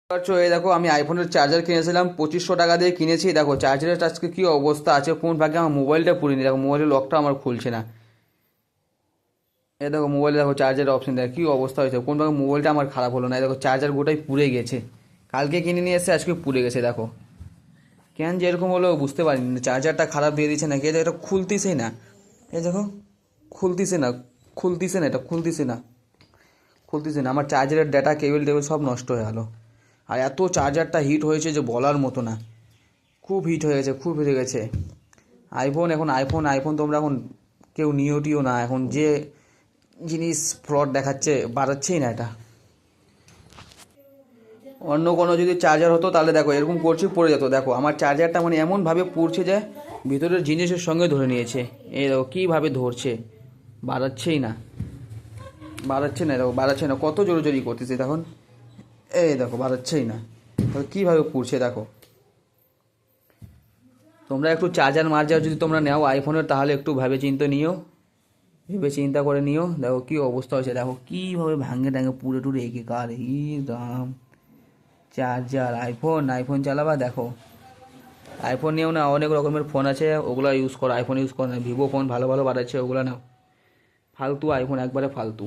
পাচ্ছ এই দেখো আমি আইফোনের চার্জার কিনেছিলাম 2500 টাকা দিয়ে কিনেছি। দেখো চার্জারের আজকে কি অবস্থা আছে, কোন ভাগে আমার মোবাইলটা পুড়িনি। দেখো মোবাইলের লকটা আমার খুলছে না। এই দেখো মোবাইলে দেখো চার্জারের অপশন দেখো কি অবস্থা হয়েছে, কোন ভাগে মোবাইলটা আমার খারাপ হলো না। এই দেখো চার্জার গোটাই পুড়ে গেছে, কালকে কিনে নিয়ে এসে আজকে পুড়ে গেছে। দেখো কেন যে এরকম হলো বুঝতে পারিনি, চার্জারটা খারাপ দিয়ে দিচ্ছে নাকি। এটা খুলতেছেই না, এই দেখো খুলতেছে না, খুলতেছে না, এটা খুলতেছে না, খুলতেছে না। আমার চার্জারের ডাটা কেবল টেবিল সব নষ্ট হয়ে গেলো। আর এত চার্জারটা হিট হয়েছে যে বলার মতো না, খুব হিট হয়ে গেছে, খুব হিট হয়ে গেছে। আইফোন এখন আইফোন আইফোন তোমরা এখন কেউ নিওটিও না, এখন যে জিনিস ফ্রড দেখাচ্ছে বাড়াচ্ছেই না এটা। অন্য কোনো যদি চার্জার হতো তাহলে দেখো এরকম করছে পড়ে যেত। দেখো আমার চার্জারটা মানে এমনভাবে পুড়ছে যে ভিতরের জিনিসের সঙ্গে ধরে নিয়েছে। এই দেখো কীভাবে ধরছে, বাড়াচ্ছেই না, বাড়াচ্ছে না, দেখো বাড়াচ্ছে না, কত জোরে জোরি করতেছে তখন। এই দেখো বাড়াচ্ছেই না, কীভাবে পুড়ছে দেখো। তোমরা একটু চার্জার মার্জার যদি তোমরা নাও আইফোনের তাহলে একটু ভেবে চিন্তে নিও, ভেবে চিন্তা করে নিও। দেখো কী অবস্থা হয়েছে, দেখো কীভাবে ভাঙে টাঙে পুড়ে টুড়ে এঁকে কার ই দাম। চার্জার আইফোন, আইফোন চালাবা দেখো। আইফোন নিয়েও না, অনেক রকমের ফোন আছে ওগুলো ইউজ করো, আইফোন ইউজ করো না। ভিভো ফোন ভালো ভালো বাড়াচ্ছে ওগুলো নাও, ফালতু আইফোন একবারে ফালতু।